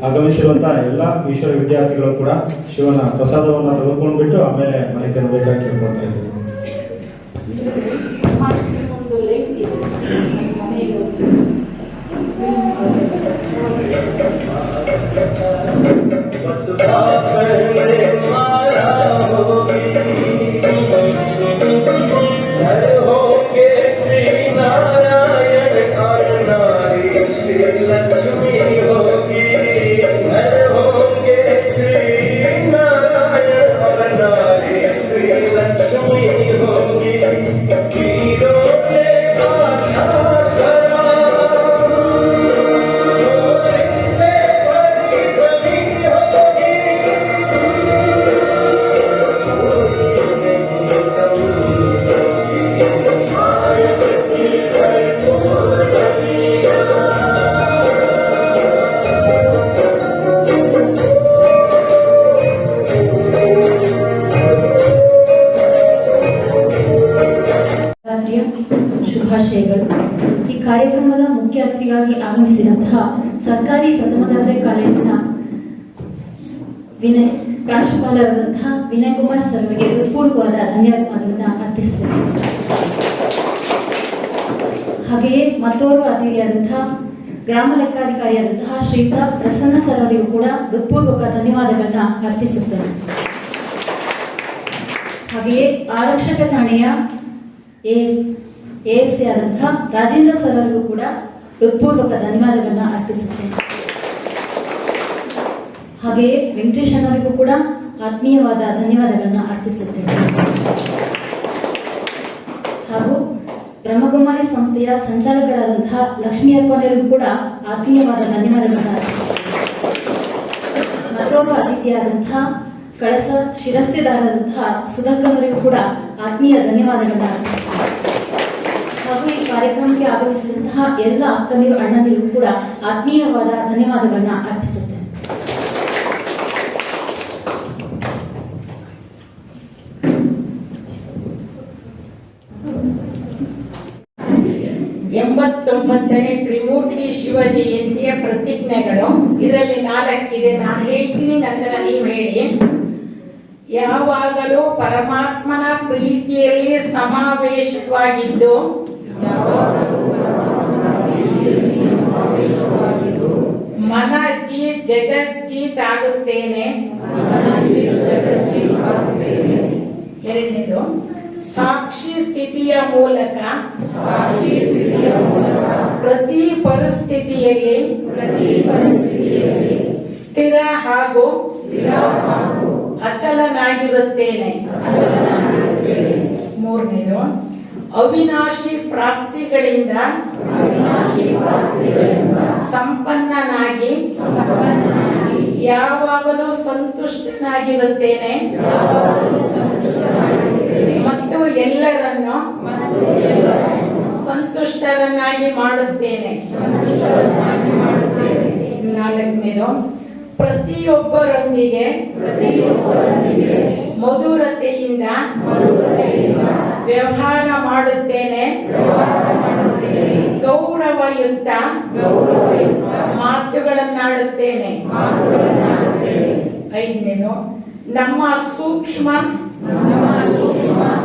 ಆಗಮಿಸಿರುವಂತಹ ಎಲ್ಲ ಈಶ್ವರ ವಿದ್ಯಾರ್ಥಿಗಳು ಕೂಡ ಶಿವನ ಪ್ರಸಾದವನ್ನು ತೆಗೆದುಕೊಂಡ್ಬಿಟ್ಟು ಆಮೇಲೆ ಮನೆ ತೆರಬೇಕಾಗಿ ಕೇಳ್ಕೊತಾ ಇದ್ದೀವಿ. ಶುಭಾಶಯಗಳು. ಈ ಕಾರ್ಯಕ್ರಮದ ಮುಖ್ಯ ಅತಿಥಿಯಾಗಿ ಆಗಮಿಸಿದಂತಹ ಸರ್ಕಾರಿ ಪ್ರಥಮ ದರ್ಜೆ ಕಾಲೇಜಿನ ಪ್ರಾಂಶುಪಾಲರಾದಂತಹ ವಿನಯ್ ಕುಮಾರ್ ಸರ್ ಅವರಿಗೆ ಹೃತ್ಪೂರ್ವಕವಾದ ಧನ್ಯವಾದಗಳನ್ನು ಅರ್ಪಿಸುತ್ತೇನೆ. ಹಾಗೆಯೇ ಮತ್ತೋರ್ವ ಅತಿಥಿಯಾದಂತಹ ಗ್ರಾಮ ಲೆಕ್ಕಾಧಿಕಾರಿಯಾದಂತಹ ಶ್ರೀಯುತ ಪ್ರಸನ್ನ ಸರ್ ಅವರಿಗೂ ಕೂಡ ಹೃತ್ಪೂರ್ವಕ ಧನ್ಯವಾದಗಳನ್ನ ಅರ್ಪಿಸುತ್ತೇನೆ. ಹಾಗೆಯೇ ಆರಕ್ಷಕ ಠಾಣೆಯ ಎಎಸ್ಸಿ ಆದಂತಹ ರಾಜೇಂದ್ರ ಸರ್ ಅವರಿಗೂ ಕೂಡ ಹೃತ್ಪೂರ್ವಕ ಧನ್ಯವಾದಗಳನ್ನ ಅರ್ಪಿಸುತ್ತೇನೆ. ಹಾಗೆಯೇ ವೆಂಕಟೇಶ್ ಅವರಿಗೂ ಕೂಡ ಆತ್ಮೀಯವಾದ ಧನ್ಯವಾದಗಳನ್ನ ಅರ್ಪಿಸುತ್ತೇನೆ. ಹಾಗೂ ಬ್ರಹ್ಮಕುಮಾರಿ ಸಂಸ್ಥೆಯ ಸಂಚಾಲಕರಾದಂತಹ ಲಕ್ಷ್ಮೀ ಅಕ್ಕವರಿಗೂ ಕೂಡ ಆತ್ಮೀಯವಾದ ಧನ್ಯವಾದಗಳನ್ನ ಅರ್ಪಿಸುತ್ತೇನೆ. ಮತ್ತೊಬ್ಬ ಅತಿಥಿಯಾದಂತಹ ಕಳಸ ಶಿರಸ್ತೆದಾರರಾದಂತಹ ಸುಧಾಕರ್ವರಿಗೂ ಕೂಡ ಆತ್ಮೀಯ ಧನ್ಯವಾದಗಳನ್ನ ಅರ್ಪಿಸುತ್ತೇನೆ. ಹಾಗೂ ಈ ಕಾರ್ಯಕ್ರಮಕ್ಕೆ ಆಗಮಿಸಿದಂತಹ ಎಲ್ಲ ಅಕ್ಕಂದಿರು ಅಣ್ಣಂದಿರಿಗೂ ಕೂಡ ಆತ್ಮೀಯವಾದ ಧನ್ಯವಾದಗಳನ್ನ ಅರ್ಪಿಸುತ್ತೇನೆ. ಎಂಬತ್ತೊಂಬತ್ತನೇ ತ್ರಿಮೂರ್ತಿ ಶಿವ ಜಯಂತಿಯ ಪ್ರತಿಜ್ಞೆಗಳು ಇದರಲ್ಲಿ 4 ಇದೆ. ನಾನು ಹೇಳ್ತೀನಿ, ನಂತರ ನೀವು ಹೇಳಿ. ಯಾವಾಗಲೂ ಪರಮಾತ್ಮನ ಪ್ರೀತಿಯಲ್ಲಿ ಸಮಾವೇಶವಾಗಿದ್ದು ಮನಜಿ ಜಗಜ್ಜೀತ್ ಆಗುತ್ತೇನೆ. ಎರಡನೇದು, ಸಾಕ್ಷಿ ಸ್ಥಿತಿಯ ಮೂಲಕ ಪ್ರತಿ ಪರಿಸ್ಥಿತಿಯಲ್ಲಿ ಸ್ಥಿರ ಹಾಗೂ ಅಚಲನಾಗಿರುತ್ತೇನೆ. ಮೂರನೇದು, ಅವಿನಾಶಿ ಪ್ರಾಪ್ತಿಗಳಿಂದ ಸಂಪನ್ನನಾಗಿ ಯಾವಾಗಲೂ ಸಂತುಷ್ಟನಾಗಿರುತ್ತೇನೆ ಮತ್ತು ಎಲ್ಲರನ್ನು ಸಂತುಷ್ಟರನ್ನಾಗಿ ಮಾಡುತ್ತೇನೆ. 4ನೇದು, ಪ್ರತಿಯೊಬ್ಬರೊಂದಿಗೆ ಮಧುರತೆಯಿಂದ ವ್ಯವಹಾರ ಮಾಡುತ್ತೇನೆ. ಗೌರವಯುತ ಮಾತುಗಳನ್ನಾಡುತ್ತೇನೆ. 5ನೇದು, ನಮ್ಮ ಸೂಕ್ಷ್ಮ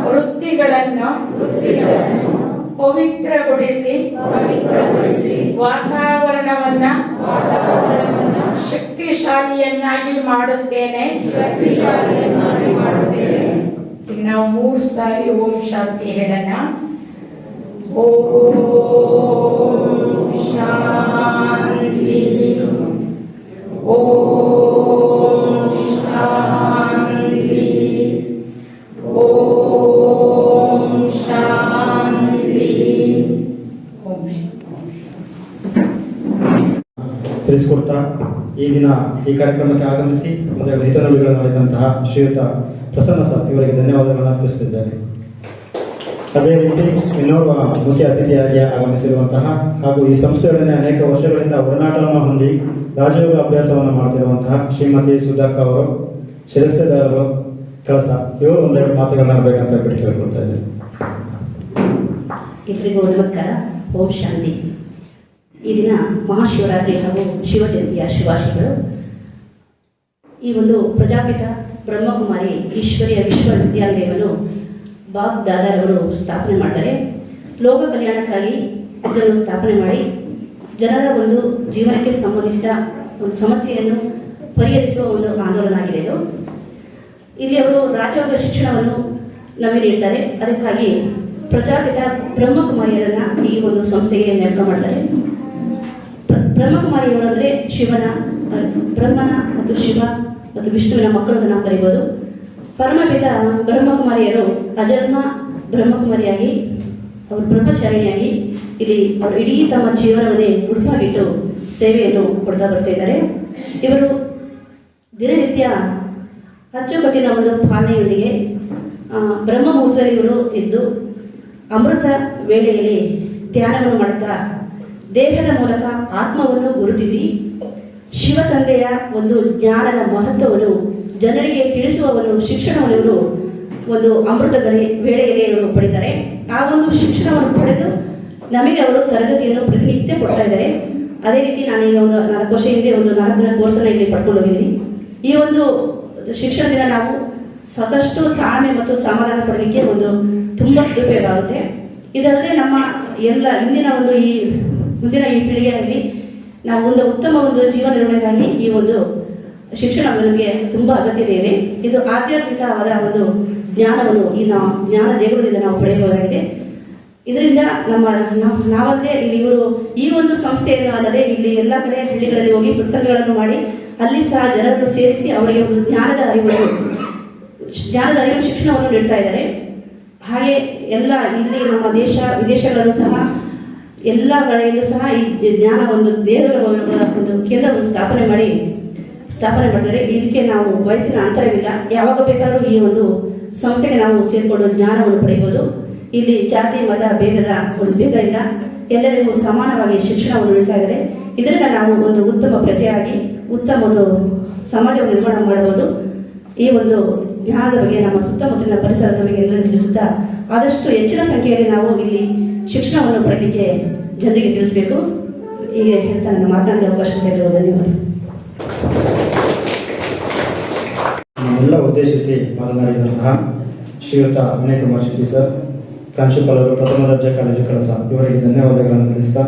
ವೃತ್ತಿಗಳನ್ನು ಪವಿತ್ರಗೊಳಿಸಿ ವಾತಾವರಣವನ್ನ ಶಕ್ತಿಶಾಲಿಯನ್ನಾಗಿ ಮಾಡುತ್ತೇನೆ. ಈಗ ನಾವು 3 ಸಾರಿ ಓಂ ಶಾಂತಿ ಹೇಳೋಣ. ಓಂ ಶಾಂತಿ, ಓಂ ಶಾಂತಿ, ಓಂ ಶಾಂತಿ, ಓಂ ತಿಳಿಸಿಕೊಡ್ತಾ ಈ ದಿನ ಈ ಕಾರ್ಯಕ್ರಮಕ್ಕೆ ಆಗಮಿಸಿ ಮುಂದೆ ಹಿತನುಡಿಗಳನ್ನು ಮಾಡಿದಂತಹ ಶ್ರೀಯುತ ಪ್ರಸನ್ನ ಸರ್ ಇವರಿಗೆ ಧನ್ಯವಾದಗಳನ್ನು ಅರ್ಪಿಸುತ್ತಿದ್ದಾರೆ. ಅದೇ ರೀತಿ ಇನ್ನೋರ್ವ ಮುಖ್ಯ ಅತಿಥಿಯಾಗಿ ಆಗಮಿಸಿರುವಂತಹ ಹಾಗೂ ಈ ಸಂಸ್ಥೆಯೊಡನೆ ಅನೇಕ ವರ್ಷಗಳಿಂದ ಒಡನಾಟವನ್ನು ಹೊಂದಿ ರಾಜಯೋಗ ಅಭ್ಯಾಸವನ್ನು ಮಾಡ್ತಿರುವಂತಹ ಶ್ರೀಮತಿ ಸುಧಾಕ ಅವರು, ಶಿರಸ್ತೆದಾರರು ಕಳಸ, ಇವರು ಒಂದೆರಡು ಮಾತುಗಳನ್ನ ಬೇಕಂತ ಬಿಟ್ಟು ಕೇಳ್ಕೊಳ್ತಾ ಇದ್ದಾರೆ. ಎಲ್ರಿಗೂ ನಮಸ್ಕಾರ. ಓಂ ಶಾಂತಿ. ಈ ದಿನ ಮಹಾಶಿವರಾತ್ರಿ ಹಾಗೂ ಶಿವ ಜಯಂತಿಯ ಶುಭಾಶಯಗಳು. ಈ ಒಂದು ಪ್ರಜಾಪಿತ ಬ್ರಹ್ಮಕುಮಾರಿ ಈಶ್ವರಿಯ ವಿಶ್ವವಿದ್ಯಾಲಯವನ್ನು ಬಾಬ್ ದಾದಾರವರು ಸ್ಥಾಪನೆ ಮಾಡ್ತಾರೆ. ಲೋಕ ಕಲ್ಯಾಣಕ್ಕಾಗಿ ಇದನ್ನು ಸ್ಥಾಪನೆ ಮಾಡಿ ಜನರ ಒಂದು ಜೀವನಕ್ಕೆ ಸಂಬಂಧಿಸಿದ ಒಂದು ಸಮಸ್ಯೆಯನ್ನು ಪರಿಹರಿಸುವ ಒಂದು ಆಂದೋಲನ ಆಗಿದೆ ಇದು. ಇಲ್ಲಿ ಅವರು ರಾಜಯೋಗ ಶಿಕ್ಷಣವನ್ನು ನಮಗೆ ನೀಡ್ತಾರೆ. ಅದಕ್ಕಾಗಿ ಪ್ರಜಾಪಿತ ಬ್ರಹ್ಮಕುಮಾರಿಯರನ್ನ ಈ ಒಂದು ಸಂಸ್ಥೆಗೆ ನೇಮಕ ಮಾಡ್ತಾರೆ. ಬ್ರಹ್ಮಕುಮಾರಿಯವರು ಅಂದರೆ ಬ್ರಹ್ಮನ ಮತ್ತು ಶಿವ ಮತ್ತು ವಿಷ್ಣುವಿನ ಮಕ್ಕಳು ಅಂತ ನಾವು ಕರೀಬೋದು. ಪರಮಪಿತ ಬ್ರಹ್ಮಕುಮಾರಿಯರು ಅಜನ್ಮ ಬ್ರಹ್ಮಕುಮಾರಿಯಾಗಿ ಅವರು ಬ್ರಹ್ಮಚಾರಿಣಿಯಾಗಿ ಇಲ್ಲಿ ಅವರು ಇಡೀ ತಮ್ಮ ಜೀವನವನ್ನೇ ಮುಡುಪಾಗಿಟ್ಟು ಸೇವೆಯನ್ನು ಕೊಡ್ತಾ ಬರ್ತಾ ಇದ್ದಾರೆ. ಇವರು ದಿನನಿತ್ಯ ಅಚ್ಚುಕಟ್ಟಿನ ಒಂದು ಪಾಲನೆಯೊಂದಿಗೆ ಬ್ರಹ್ಮ ಮುಹೂರ್ತದಲ್ಲಿ ಇವರು ಎದ್ದು ಅಮೃತ ವೇಳೆಯಲ್ಲಿ ಧ್ಯಾನವನ್ನು ಮಾಡುತ್ತಾ ದೇಹದ ಮೂಲಕ ಆತ್ಮವನ್ನು ಗುರುತಿಸಿ ಶಿವ ತಂದೆಯ ಒಂದು ಜ್ಞಾನದ ಮಹತ್ವವನ್ನು ಜನರಿಗೆ ತಿಳಿಸುವ ಒಂದು ಶಿಕ್ಷಣವನ್ನು ಇವರು ಒಂದು ಅಮೃತ ವೇಳೆಯಲ್ಲಿ ಇವರು ಪಡಿತಾರೆ. ಆ ಒಂದು ಶಿಕ್ಷಣವನ್ನು ಪಡೆದು ನಮಗೆ ಅವರು ತರಗತಿಯನ್ನು ಪ್ರತಿನಿತ್ಯ ಕೊಡ್ತಾ ಇದ್ದಾರೆ. ಅದೇ ರೀತಿ ನಾನೀಗ ಒಂದು 4 ವರ್ಷ ಹಿಂದೆ ಒಂದು 4 ದಿನ ಕೋರ್ಸನ್ನು ಇಲ್ಲಿ ಪಡ್ಕೊಂಡು ಹೋಗಿದ್ದೀನಿ. ಈ ಒಂದು ಶಿಕ್ಷಣದಿಂದ ನಾವು ಸಾಕಷ್ಟು ತಾಳ್ಮೆ ಮತ್ತು ಸಮಾಧಾನ ಪಡಲಿಕ್ಕೆ ಒಂದು ತುಂಬ ಸದುಪಯೋಗ ಆಗುತ್ತೆ. ಇದಲ್ಲದೆ ನಮ್ಮ ಎಲ್ಲ ಮುಂದಿನ ಈ ಪೀಳಿಗೆಯಲ್ಲಿ ನಾವು ಒಂದು ಉತ್ತಮ ಒಂದು ಜೀವನ ನಿರ್ವಹಣೆಗಾಗಿ ಈ ಒಂದು ಶಿಕ್ಷಣ ನಮಗೆ ತುಂಬ ಅಗತ್ಯತೆ ಇದೆ. ಇದು ಆಧ್ಯಾತ್ಮಿಕವಾದ ಒಂದು ಜ್ಞಾನವನ್ನು ಈ ಜ್ಞಾನ ದೇಗುಲದಿಂದ ನಾವು ಪಡೆಯಬಹುದಾಗಿದೆ. ಇದರಿಂದ ನಾವಲ್ಲದೆ ಇಲ್ಲಿ ಇವರು ಈ ಒಂದು ಸಂಸ್ಥೆಯನ್ನು ಅಲ್ಲದೆ ಇಲ್ಲಿ ಎಲ್ಲ ಕಡೆ ಹಳ್ಳಿಗಳಲ್ಲಿ ಹೋಗಿ ಸತ್ಸಂಗಗಳನ್ನು ಮಾಡಿ ಅಲ್ಲಿ ಸಹ ಜನರನ್ನು ಸೇರಿಸಿ ಅವರಿಗೆ ಒಂದು ಜ್ಞಾನದ ಅರಿವು ಶಿಕ್ಷಣವನ್ನು ನೀಡ್ತಾ ಇದ್ದಾರೆ. ಹಾಗೆ ಎಲ್ಲ ಇಲ್ಲಿ ನಮ್ಮ ದೇಶ ವಿದೇಶಗಳಲ್ಲೂ ಸಹ ಎಲ್ಲ ಕಡೆಯಲ್ಲೂ ಸಹ ಈ ಜ್ಞಾನ ಒಂದು ದೇವರ ಒಂದು ಕೇಂದ್ರವನ್ನು ಸ್ಥಾಪನೆ ಮಾಡಿದ್ದಾರೆ. ಇದಕ್ಕೆ ನಾವು ವಯಸ್ಸಿನ ಅಂತರವಿಲ್ಲ, ಯಾವಾಗ ಬೇಕಾದರೂ ಈ ಒಂದು ಸಂಸ್ಥೆಗೆ ನಾವು ಸೇರಿಕೊಂಡು ಜ್ಞಾನವನ್ನು ಪಡೆಯಬಹುದು. ಇಲ್ಲಿ ಜಾತಿ ಮತ ಭೇದ ಇಲ್ಲ, ಎಲ್ಲರಿಗೂ ಸಮಾನವಾಗಿ ಶಿಕ್ಷಣವನ್ನು ನೀಡ್ತಾ ಇದ್ದಾರೆ. ಇದರಿಂದ ನಾವು ಒಂದು ಉತ್ತಮ ಪ್ರಜೆಯಾಗಿ ಉತ್ತಮ ಒಂದು ಸಮಾಜವನ್ನು ನಿರ್ಮಾಣ ಮಾಡಬಹುದು. ಈ ಒಂದು ಜ್ಞಾನದ ಬಗ್ಗೆ ನಮ್ಮ ಸುತ್ತಮುತ್ತಲಿನ ಪರಿಸರದ ಬಗ್ಗೆ ಎಲ್ಲರೂ ತಿಳಿಸುತ್ತಾ ಆದಷ್ಟು ಹೆಚ್ಚಿನ ಸಂಖ್ಯೆಯಲ್ಲಿ ನಾವು ಇಲ್ಲಿ ಶಿಕ್ಷಣವನ್ನು ಪಡೆಯಲಿಕ್ಕೆ ಜನರಿಗೆ ತಿಳಿಸಬೇಕು. ಹೀಗೆ ಹೇಳ್ತಾ ನನ್ನ ಮಾತನಾಡಲು ಅವಕಾಶ ನೀಡಿರುವ ಧನ್ಯವಾದ. ನಮ್ಮೆಲ್ಲ ಉದ್ದೇಶಿಸಿ ಮಾತನಾಡಿದಂತಹ ಶ್ರೀಯುತ ವಿನಯ್ ಕುಮಾರ್ ಶೆಟ್ಟಿ ಸರ್, ಪ್ರಾಂಶುಪಾಲರು, ಪ್ರಥಮ ದರ್ಜೆ ಕಾಲೇಜು ಕಳಸ, ಇವರಿಗೆ ಧನ್ಯವಾದಗಳನ್ನು ತಿಳಿಸ್ತಾ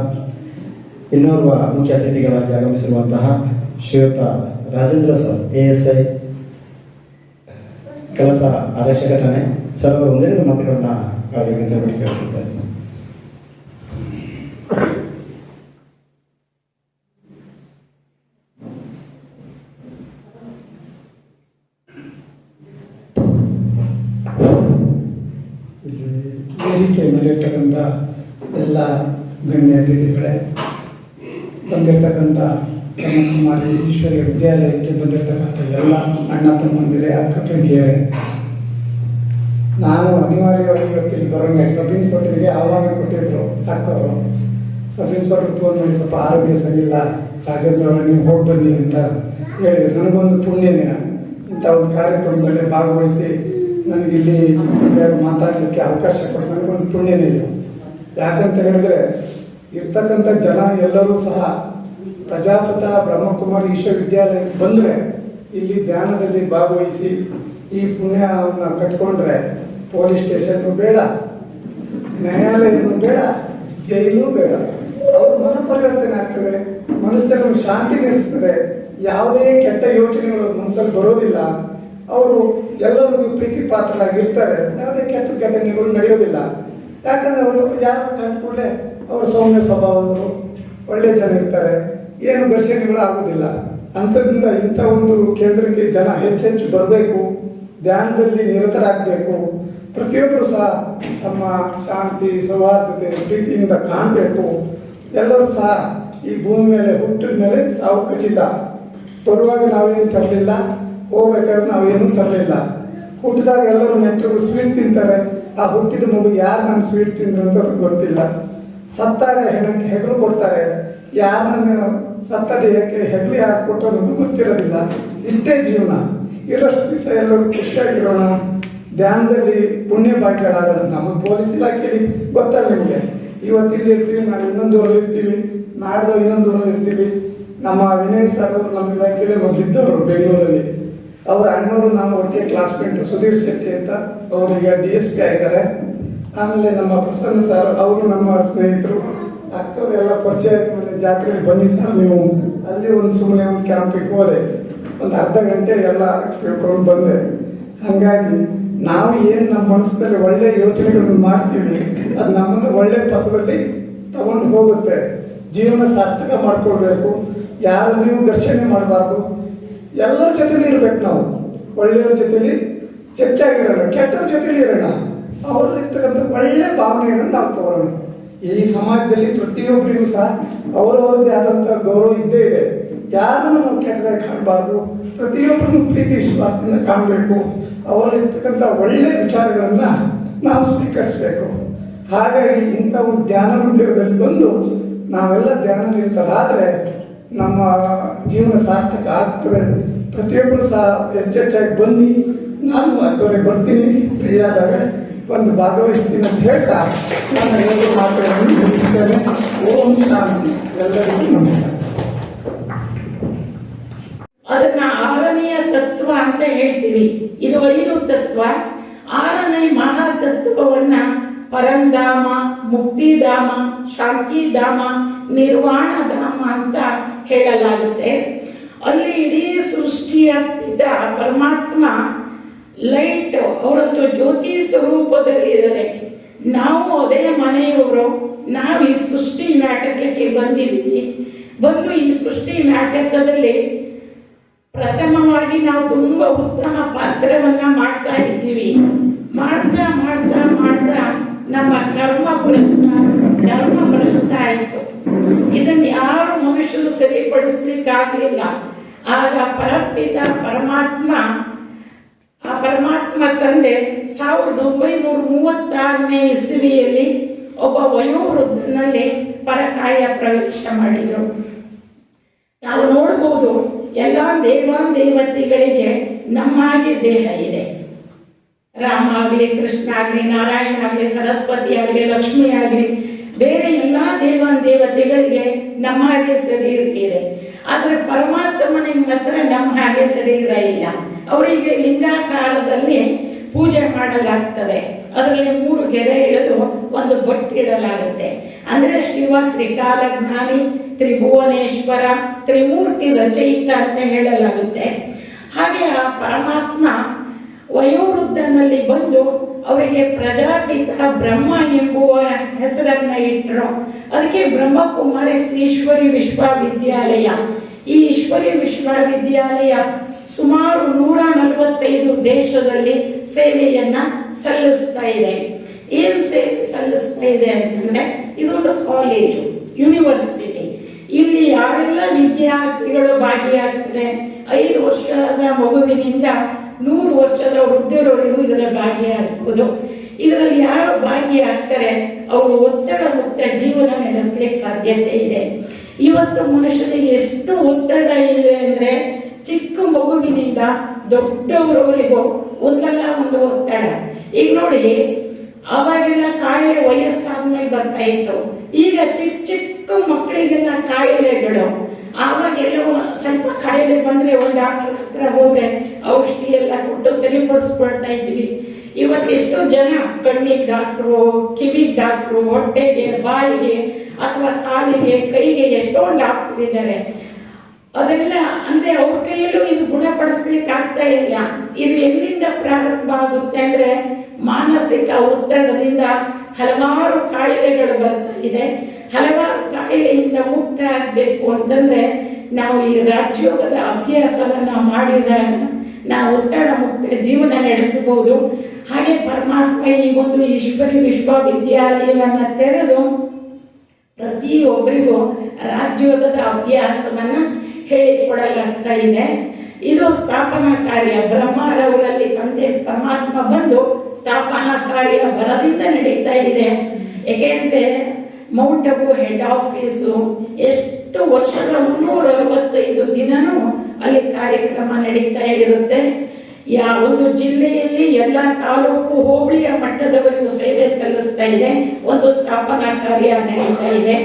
ಇನ್ನೋರ್ವ ಮುಖ್ಯ ಅತಿಥಿಗಳಾಗಿ ಆಗಮಿಸಿರುವಂತಹ ಶ್ರೀಯುತ ರಾಜೇಂದ್ರ ಸರ್, ASI ಕೆಲಸ ಆದರ್ಶ ಘಟನೆ ಸರ್, ಅವರು ಒಂದೆರಡು ಮಾತುಗಳನ್ನ ಆಡಬೇಕಂತ ಕೇಳ್ತಿದ್ದಾರೆ. ಇಲ್ಲಿ ವೇದಿಕೆ ಮೇಲಿರ್ತಕ್ಕಂಥ ಎಲ್ಲ ಗಣ್ಯ ಅತಿಥಿಗಳೇ, ಬಂದಿರತಕ್ಕಂಥ ಬ್ರಹ್ಮಕುಮಾರಿ ಈಶ್ವರಿಯ ವಿದ್ಯಾಲಯಕ್ಕೆ ಬಂದಿರತಕ್ಕಂಥ ಎಲ್ಲ ಅಣ್ಣ ತಮ್ಮಂದಿರೇ, ಅಕ್ಕ ತಂಗಿಯರೇ, ನಾನು ಅನಿವಾರ್ಯವಾಗಿ ಇವತ್ತಿಲ್ಲಿ ಬರೋಂಗೆ ಸಬ್ ಇನ್ಸ್ಪೆಕ್ಟರ್ಗೆ ಆಹ್ವಾನ ಕೊಟ್ಟಿದ್ರು ಅಕ್ಕವರು. ಸಬ್ ಇನ್ಸ್ಪೆಕ್ಟರ್ ಫೋನ್ ಮಾಡಿ ಸ್ವಲ್ಪ ಆರೋಗ್ಯ ಸರಿ ಇಲ್ಲ ರಾಜೇಂದ್ರ ಅವರು, ನೀವು ಹೋಗಿ ಬನ್ನಿ ಅಂತ ಹೇಳಿದ್ರು. ನನಗೊಂದು ಪುಣ್ಯನೇ ಇಂಥ ಒಂದು ಕಾರ್ಯಕ್ರಮದಲ್ಲಿ ಭಾಗವಹಿಸಿ ನನಗಿಲ್ಲಿ ಮಾತಾಡಲಿಕ್ಕೆ ಅವಕಾಶ ಕೊಟ್ಟು ನನಗೊಂದು ಪುಣ್ಯನೇ ಇಲ್ಲ. ಯಾಕಂತ ಹೇಳಿದ್ರೆ ಇರ್ತಕ್ಕಂಥ ಜನ ಎಲ್ಲರೂ ಸಹ ಪ್ರಜಾಪತ ಬ್ರಹ್ಮಕುಮಾರಿ ವಿಶ್ವವಿದ್ಯಾಲಯಕ್ಕೆ ಬಂದರೆ ಇಲ್ಲಿ ಧ್ಯಾನದಲ್ಲಿ ಭಾಗವಹಿಸಿ ಈ ಪುಣ್ಯವನ್ನು ಕಟ್ಕೊಂಡ್ರೆ ಪೊಲೀಸ್ ಸ್ಟೇಷನ್ನು ಬೇಡ, ನ್ಯಾಯಾಲಯನೂ ಬೇಡ, ಜೈಲು ಬೇಡ. ಅವ್ರ ಮನ ಪರಿವರ್ತನೆ ಆಗ್ತದೆ, ಮನಸ್ಸಿನಲ್ಲಿ ಶಾಂತಿ ನೆಲೆಸ್ತದೆ, ಯಾವುದೇ ಕೆಟ್ಟ ಯೋಚನೆಗಳು ಮನಸ್ಸಲ್ಲಿ ಬರೋದಿಲ್ಲ. ಅವರು ಎಲ್ಲರಿಗೂ ಪ್ರೀತಿ ಪಾತ್ರರಾಗಿರ್ತಾರೆ, ಯಾವುದೇ ಕೆಟ್ಟ ಘಟನೆಗಳು ನಡೆಯೋದಿಲ್ಲ. ಯಾಕಂದ್ರೆ ಅವರು ಯಾರು ಕಂಡುಕೊಂಡ್ರೆ ಅವರು ಸೌಮ್ಯ ಸ್ವಭಾವದವರು, ಒಳ್ಳೆ ಜನ ಇರ್ತಾರೆ, ಏನು ಘರ್ಷಣೆಗಳು ಆಗೋದಿಲ್ಲ. ಅಂಥದ್ರಿಂದ ಇಂಥ ಒಂದು ಕೇಂದ್ರಕ್ಕೆ ಜನ ಹೆಚ್ಚೆಚ್ಚು ಬರಬೇಕು, ಧ್ಯಾನದಲ್ಲಿ ನಿರತರಾಗಬೇಕು. ಪ್ರತಿಯೊಬ್ಬರು ಸಹ ತಮ್ಮ ಶಾಂತಿ ಸೌಹಾರ್ದತೆ ಪ್ರೀತಿಯಿಂದ ಕಾಣಬೇಕು. ಎಲ್ಲರೂ ಸಹ ಈ ಭೂಮಿ ಮೇಲೆ ಹುಟ್ಟಿದ ಮೇಲೆ ಸಾವು ಖಚಿತ. ಬರುವಾಗ ನಾವೇನು ತರಲಿಲ್ಲ, ಹೋಗ್ಬೇಕಾದ್ರೆ ನಾವೇನು ತರಲಿಲ್ಲ. ಹುಟ್ಟಿದಾಗ ಎಲ್ಲರೂ ನೆಂಟರು ಸ್ವೀಟ್ ತಿಂತಾರೆ, ಆ ಹುಟ್ಟಿದ ಮಗು ಯಾರು ನಾನು ಸ್ವೀಟ್ ತಿಂದ್ರು ಅಂತ ಅದು ಗೊತ್ತಿಲ್ಲ. ಸತ್ತಾಗ ಹೆಣಕ್ಕೆ ಹೆಗಲು ಕೊಡ್ತಾರೆ, ಯಾರನ್ನ ಸತ್ತ ದೇಹಕ್ಕೆ ಹೆಗಲು ಯಾರು ಕೊಟ್ಟು ಅನ್ನೋದು ಗೊತ್ತಿರೋದಿಲ್ಲ. ಇಷ್ಟೇ ಜೀವನ. ಇರೋಷ್ಟು ದಿವಸ ಎಲ್ಲರೂ ಖುಷಿಯಾಗಿರೋಣ, ಧ್ಯಾನದಲ್ಲಿ ಪುಣ್ಯ ಭಾಗ್ಯಗಳಾಗೋಣ. ನಮ್ಮ ಪೊಲೀಸ್ ಇಲಾಖೆಯಲ್ಲಿ ಗೊತ್ತಲ್ಲ ನಿಮಗೆ, ಇವತ್ತು ಇಲ್ಲಿ ಇರ್ತೀವಿ, ನಾವು ಇನ್ನೊಂದು ಊರಲ್ಲಿ ಇರ್ತೀವಿ, ನಾಡ್ದು ಇನ್ನೊಂದು ಊರಲ್ಲಿ ಇರ್ತೀವಿ. ನಮ್ಮ ವಿನಯ್ ಸರ್ ಅವರು ನಮ್ಮ ಇಲಾಖೆಯಲ್ಲಿ ಮೊದಲಿದ್ದವರು ಬೆಂಗಳೂರಲ್ಲಿ. ಅವರ ಅಣ್ಣವರು ನಾವು ಒಟ್ಟಿಗೆ ಕ್ಲಾಸ್ಮೇಟ್ ಸುಧೀರ್ ಶೆಟ್ಟಿ ಅಂತ, ಅವರೀಗ DSP ಆಗಿದ್ದಾರೆ. ಆಮೇಲೆ ನಮ್ಮ ಪ್ರಸನ್ನ ಸರ್, ಅವರು ನಮ್ಮ ಸ್ನೇಹಿತರು. ಅಕ್ಕರು ಎಲ್ಲ ಪರಿಚಯ ಆದ್ಮೇಲೆ ಜಾತ್ರೆಗೆ ಬನ್ನಿ ಸರ್ ನೀವು, ಅಲ್ಲಿ ಒಂದು ಸುಮ್ಮನೆ ಒಂದು ಕ್ಯಾಂಪಿಗೆ ಹೋದೆ, ಒಂದು ಅರ್ಧ ಗಂಟೆ ಎಲ್ಲ ತಿಳ್ಕೊಂಡು ಬಂದೆ. ಹಾಗಾಗಿ ನಾವು ಏನು ನಮ್ಮ ಮನಸ್ಸಿನಲ್ಲಿ ಒಳ್ಳೆ ಯೋಚನೆಗಳನ್ನು ಮಾಡ್ತೀವಿ, ಅದು ನಮ್ಮನ್ನು ಒಳ್ಳೆ ಪಥದಲ್ಲಿ ತಗೊಂಡು ಹೋಗುತ್ತೆ. ಜೀವನ ಸಾರ್ಥಕ ಮಾಡ್ಕೊಳ್ಬೇಕು, ಯಾರನ್ನೆಯೂ ಘರ್ಷಣೆ ಮಾಡಬಾರ್ದು, ಎಲ್ಲರ ಜೊತೆಲಿ ಇರ್ಬೇಕು. ನಾವು ಒಳ್ಳೆಯವ್ರ ಜೊತೆಲಿ ಹೆಚ್ಚಾಗಿರೋಣ, ಕೆಟ್ಟವ್ರ ಜೊತೆಲಿ ಇರೋಣ. ಅವ್ರಲ್ಲಿರ್ತಕ್ಕಂಥ ಒಳ್ಳೆ ಭಾವನೆಗಳನ್ನು ನಾವು ತಗೊಳ್ಳೋಣ. ಈ ಸಮಾಜದಲ್ಲಿ ಪ್ರತಿಯೊಬ್ಬರಿಗೂ ಸಹ ಅವರವರದೇ ಆದಂಥ ಗೌರವ ಇದ್ದೇ ಇದೆ. ಯಾರನ್ನು ನಾವು ಕೆಟ್ಟದಾಗಿ ಕಾಣಬಾರ್ದು, ಪ್ರತಿಯೊಬ್ಬರನ್ನು ಪ್ರೀತಿ ವಿಶ್ವಾಸದಿಂದ ಕಾಣಬೇಕು. ಅವರಲ್ಲಿರ್ತಕ್ಕಂಥ ಒಳ್ಳೆ ವಿಚಾರಗಳನ್ನು ನಾವು ಸ್ವೀಕರಿಸಬೇಕು. ಹಾಗಾಗಿ ಇಂಥ ಒಂದು ಧ್ಯಾನ ಮಂದಿರದಲ್ಲಿ ಬಂದು ನಾವೆಲ್ಲ ಧ್ಯಾನ ನಿರತರಾದರೆ ನಮ್ಮ ಜೀವನ ಸಾರ್ಥಕ ಆಗ್ತದೆ. ಪ್ರತಿಯೊಬ್ಬರು ಸಹ ಹೆಚ್ಚೆಚ್ಚಾಗಿ ಬನ್ನಿ, ನಾನು ಅಕ್ಕವರೆಗೆ ಬರ್ತೀನಿ, ಫ್ರೀ ಆದಾಗ ಒಂದು ಭಾಗವಹಿಸ್ತೀನಿ ಅಂತ ಹೇಳ್ತಾ ನಾನು ಎರಡು ಮಾತುಗಳನ್ನು ಮುಗಿಸ್ತೇನೆ. ಓಂ ಶಾಂತಿ. ಎಲ್ಲರಿಗೂ ನಮಸ್ಕಾರ. ಅದನ್ನ 6ನೆಯ ತತ್ವ ಅಂತ ಹೇಳ್ತೀವಿ. ಇದು 5 ತತ್ವ. 6ನೇ ಮಹಾತತ್ವವನ್ನ ಪರಂಧಾಮ, ಮುಕ್ತಿಧಾಮ, ಶಾಂತಿಧಾಮ, ನಿರ್ವಾಣಧಾಮ ಅಂತ ಹೇಳಲಾಗುತ್ತೆ. ಅಲ್ಲಿ ಇಡೀ ಸೃಷ್ಟಿಯ ಪಿತ ಪರಮಾತ್ಮ ಲೈಟ್, ಅವರೊಂದು ಜ್ಯೋತಿ ಸ್ವರೂಪದಲ್ಲಿ ಇದ್ದಾರೆ. ನಾವು ಅದೇ ಮನೆಯವರು, ನಾವು ಈ ಸೃಷ್ಟಿ ನಾಟಕಕ್ಕೆ ಬಂದಿದ್ವಿ. ಬಂದು ಈ ಸೃಷ್ಟಿ ನಾಟಕದಲ್ಲಿ ಪ್ರಥಮವಾಗಿ ನಾವು ತುಂಬಾ ಉತ್ತಮ ಪಾತ್ರವನ್ನ ಮಾಡ್ತಾ ಇದ್ದೀವಿ. ಮಾಡ್ತಾ ಮಾಡ್ತಾ ಮಾಡ್ತಾ ನಮ್ಮ ಕರ್ಮ ಭ್ರಷ್ಟ, ಧರ್ಮ ಭ್ರಷ್ಟ ಆಯಿತು. ಇದನ್ನ ಯಾರು ಮನುಷ್ಯರು ಸರಿಪಡಿಸ್ಲಿಕ್ಕಾಗಲಿಲ್ಲ. ಆಗ ಪರಪಿತ ಪರಮಾತ್ಮ, ಆ ಪರಮಾತ್ಮ ತಂದೆ 1936ನೇ ಇಸವಿಯಲ್ಲಿ ಒಬ್ಬ ವಯೋವೃದ್ಧನಲ್ಲಿ ಪರಕಾಯ ಪ್ರವೇಶ ಮಾಡಿದರು. ನಾವು ನೋಡಬಹುದು, ಎಲ್ಲ ದೇವತೆಗಳಿಗೆ ನಮ್ಮಾಗೆ ದೇಹ ಇದೆ. ರಾಮ ಆಗಲಿ, ಕೃಷ್ಣ ಆಗಲಿ, ನಾರಾಯಣ ಆಗಲಿ, ಸರಸ್ವತಿ ಆಗಲಿ, ಲಕ್ಷ್ಮಿ ಆಗಲಿ, ಬೇರೆ ಎಲ್ಲ ದೇವತೆಗಳಿಗೆ ನಮ್ಮ ಹಾಗೆ ಶರೀರ ಇದೆ. ಆದರೆ ಪರಮಾತ್ಮನಿಗೆ ಮಾತ್ರ ನಮ್ಮ ಹಾಗೆ ಶರೀರ ಇಲ್ಲ. ಅವರಿಗೆ ಲಿಂಗಾಕಾರದಲ್ಲಿ ಪೂಜೆ ಮಾಡಲಾಗ್ತದೆ. ಅದರಲ್ಲಿ 3 ಗೆರೆ ಇಳಿದು ಒಂದು ಬೊಟ್ಟು ಇಡಲಾಗುತ್ತೆ. ಅಂದ್ರೆ ಶಿವ ತ್ರಿಕಾಲಜ್ಞಾನಿ, ತ್ರಿಭುವನೇಶ್ವರ, ತ್ರಿಮೂರ್ತಿ ರಚಯಿತ ಅಂತ ಹೇಳಲಾಗುತ್ತೆ. ಹಾಗೆ ಆ ಪರಮಾತ್ಮ ವಯೋವೃದ್ಧನಲ್ಲಿ ಬಂದು ಅವರಿಗೆ ಪ್ರಜಾಪಿತ ಬ್ರಹ್ಮ ಎಂಬುವ ಹೆಸರನ್ನ ಇಟ್ಟರು. ಅದಕ್ಕೆ ಬ್ರಹ್ಮಕುಮಾರಿ ಈಶ್ವರಿ ವಿಶ್ವವಿದ್ಯಾಲಯ. ಈ ಈಶ್ವರಿ ವಿಶ್ವವಿದ್ಯಾಲಯ ಸುಮಾರು 145 ದೇಶದಲ್ಲಿ ಸೇವೆಯನ್ನ ಸಲ್ಲಿಸ್ತಾ ಇದೆ. ಏನ್ ಸೇವೆ ಸಲ್ಲಿಸ್ತಾ ಇದೆ ಅಂತಂದ್ರೆ, ಇದೊಂದು ಕಾಲೇಜು, ಯೂನಿವರ್ಸಿಟಿ. ಇಲ್ಲಿ ಯಾರೆಲ್ಲ ವಿದ್ಯಾರ್ಥಿಗಳು ಭಾಗಿಯಾಗ್ತಾರೆ, 5 ವರ್ಷದ ಮಗುವಿನಿಂದ 100 ವರ್ಷದ ವೃದ್ಧರವರೆಗೂ ಇದರಲ್ಲಿ ಭಾಗಿಯಾಗಬಹುದು. ಇದರಲ್ಲಿ ಯಾರು ಭಾಗಿಯಾಗ್ತಾರೆ ಅವರು ಒತ್ತಡ ಮುಕ್ತ ಜೀವನ ನಡೆಸಲಿಕ್ಕೆ ಸಾಧ್ಯತೆ ಇದೆ. ಇವತ್ತು ಮನುಷ್ಯನಿಗೆ ಎಷ್ಟು ಒತ್ತಡ ಇದೆ ಅಂದ್ರೆ, ಚಿಕ್ಕ ಮಗುವಿನಿಂದ ದೊಡ್ಡವರವರೆಗೂ ಒಂದಲ್ಲ ಒಂದು ಒತ್ತಡ. ಈಗ ನೋಡಿ, ಅವಾಗೆಲ್ಲ ಕಾಯಿಲೆ ವಯಸ್ಸಾದ್ಮೇಲೆ ಬರ್ತಾ ಇತ್ತು. ಈಗ ಚಿಕ್ಕ ಚಿಕ್ಕ ಮಕ್ಕಳಿಗೆಲ್ಲ ಕಾಯಿಲೆಗಳು. ಆವಾಗೆಲ್ಲ ಸ್ವಲ್ಪ ಕಾಯಿಲೆ ಬಂದ್ರೆ ಒಂದು ಡಾಕ್ಟರ್ ಹತ್ರ ಹೋದ್ರೆ ಔಷಧಿ ಎಲ್ಲ ಕೊಟ್ಟು ಸರಿಪಡಿಸ್ಕೊಳ್ತಾ ಇದ್ವಿ. ಇವತ್ತು ಎಷ್ಟೋ ಜನ ಕಣ್ಣಿಗೆ ಡಾಕ್ಟ್ರು, ಕಿವಿಗೆ ಡಾಕ್ಟ್ರು, ಹೊಟ್ಟೆಗೆ, ಬಾಯಿಗೆ ಅಥವಾ ಕಾಲಿಗೆ, ಕೈಗೆ ಎಷ್ಟೊಂದು ಡಾಕ್ಟರ್ ಇದ್ದಾರೆ. ಅದೆಲ್ಲ ಅಂದ್ರೆ ಅವ್ರ ಕೈಯಲ್ಲೂ ಇದು ಗುಣಪಡಿಸ್ಲಿಕ್ಕೆ ಆಗ್ತಾ ಇಲ್ಲ. ಇದು ಎಲ್ಲಿಂದ ಪ್ರಾರಂಭ ಆಗುತ್ತೆ ಅಂದ್ರೆ, ಮಾನಸಿಕ ಒತ್ತಡದಿಂದ ಹಲವಾರು ಕಾಯಿಲೆಗಳು ಬರ್ತಾ ಇದೆ. ಹಲವಾರು ಕಾಯಿಲೆಯಿಂದ ಮುಕ್ತ ಆಗಬೇಕು ಅಂತಂದ್ರೆ ನಾವು ಈ ರಾಜಯೋಗದ ಅಭ್ಯಾಸವನ್ನ ಮಾಡಿದಾಗ ನಾವು ಒತ್ತಡ ಮುಕ್ತ ಜೀವನ ನಡೆಸಬಹುದು. ಹಾಗೆ ಪರಮಾತ್ಮ ಈ ಒಂದು ಈಶ್ವರಿ ವಿಶ್ವವಿದ್ಯಾಲಯವನ್ನ ತೆರೆದು ಪ್ರತಿಯೊಬ್ಬರಿಗೂ ರಾಜಯೋಗದ ಅಭ್ಯಾಸವನ್ನ ಹೇಳಿಕೊಡಲಾಗ್ತಾ ಇದೆ. ಇದು ಸ್ಥಾಪನಾ ಕಾರ್ಯ ಬ್ರಹ್ಮರವರಲ್ಲಿ ತಂದೆ ಪರಮಾತ್ಮ ಬಂದು ಸ್ಥಾಪನಾ ಕಾರ್ಯ ಬರದಿಂದ ನಡೀತಾ ಇದೆ. ಏಕೆಂದ್ರೆ ಮೌಂಟ್ ಅಬು ಹೆಡ್ ಆಫೀಸು ಎಷ್ಟು ವರ್ಷದ 365 ದಿನನೂ ಅಲ್ಲಿ ಕಾರ್ಯಕ್ರಮ ನಡೀತಾ ಇರುತ್ತೆ. ಒಂದು ಜಿಲ್ಲೆಯಲ್ಲಿ ಎಲ್ಲ ತಾಲೂಕು ಹೋಬಳಿಯ ಮಟ್ಟದವರೆಗೂ ಸೇವೆ ಸಲ್ಲಿಸ್ತಾ ಇದೆ. ಒಂದು ಸ್ಥಾಪನಾ ಕಾರ್ಯ ನಡೀತಾ ಇದೆ.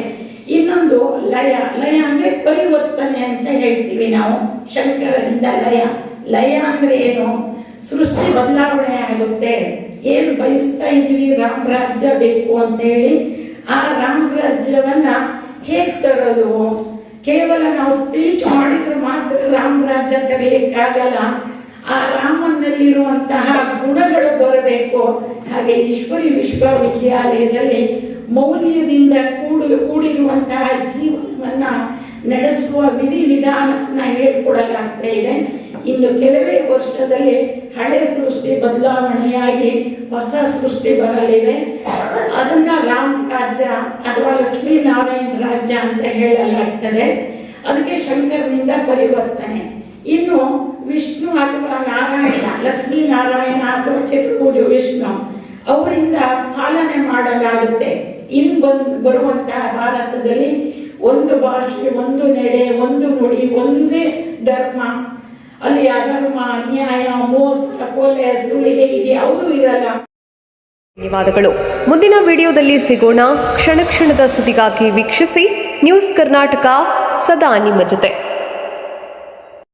ಇನ್ನೊಂದು ಲಯ. ಲಯ ಅಂದ್ರೆ ಪರಿವರ್ತನೆ ಅಂತ ಹೇಳ್ತೀವಿ ನಾವು. ಶಂಕರದಿಂದ ಲಯ ಅಂದ್ರೆ ಏನು? ಸೃಷ್ಟಿ ಬದಲಾವಣೆ ಆಗುತ್ತೆ. ಏನು ಬಯಸ್ತಾ ಇದೀವಿ, ರಾಮ ರಾಜ್ಯ ಬೇಕು ಅಂತ ಹೇಳಿ, ಆ ರಾಮ ರಾಜ್ಯವನ್ನ ಹೇಗ್ ತರೋದು? ಕೇವಲ ನಾವು ಸ್ಪೀಚ್ ಮಾಡಿದ್ರೆ ಮಾತ್ರ ರಾಮ ರಾಜ್ಯ ತರಲಿಕ್ಕಾಗಲ್ಲ. ಆ ರಾಮನಲ್ಲಿರುವಂತಹ ಗುಣಗಳು ಬರಬೇಕು. ಹಾಗೆ ಈಶ್ವರಿ ವಿಶ್ವವಿದ್ಯಾಲಯದಲ್ಲಿ ಮೌಲ್ಯದಿಂದ ಕೂಡಿರುವಂತಹ ಜೀವನವನ್ನ ನಡೆಸುವ ವಿಧಿವಿಧಾನವನ್ನ ಹೇಳ್ಕೊಡಲಾಗ್ತಾ ಇದೆ. ಇನ್ನು ಕೆಲವೇ ವರ್ಷದಲ್ಲಿ ಹಳೆ ಸೃಷ್ಟಿ ಬದಲಾವಣೆಯಾಗಿ ಹೊಸ ಸೃಷ್ಟಿ ಬರಲಿದೆ. ಅದನ್ನ ರಾಮ ರಾಜ್ಯ ಅಥವಾ ಲಕ್ಷ್ಮೀನಾರಾಯಣ ರಾಜ್ಯ ಅಂತ ಹೇಳಲಾಗ್ತದೆ. ಅದಕ್ಕೆ ಶಂಕರನಿಂದ ಪರಿವರ್ತನೆ. ಇನ್ನು ವಿಷ್ಣು ಅಥವಾ ನಾರಾಯಣ, ಲಕ್ಷ್ಮೀನಾರಾಯಣ ಅಥವಾ ಚತುರ್ಭುಜ ವಿಷ್ಣು ಅವರಿಂದ ಪಾಲನೆ ಮಾಡಲಾಗುತ್ತೆ. ಬರುವಂತಹ ಭಾರತದಲ್ಲಿ ಒಂದು ಭಾಷೆ, ಒಂದು ನಡೆ, ಒಂದು ನುಡಿ, ಒಂದೇ ಧರ್ಮ. ಅಲ್ಲಿ ಅಧರ್ಮ, ಅನ್ಯಾಯ, ಮೋಸ, ಕೊಲೆ, ಸುಳ್ಳಿಗೆ ಇದು ಯಾವುದೂ ಇರಲ್ಲ. ಧನ್ಯವಾದಗಳು. ಮುಂದಿನ ವಿಡಿಯೋದಲ್ಲಿ ಸಿಗೋಣ. ಕ್ಷಣ ಕ್ಷಣದ ಸುದ್ದಿಗಾಗಿ ವೀಕ್ಷಿಸಿ ನ್ಯೂಸ್ ಕರ್ನಾಟಕ, ಸದಾ ನಿಮ್ಮ ಜೊತೆ.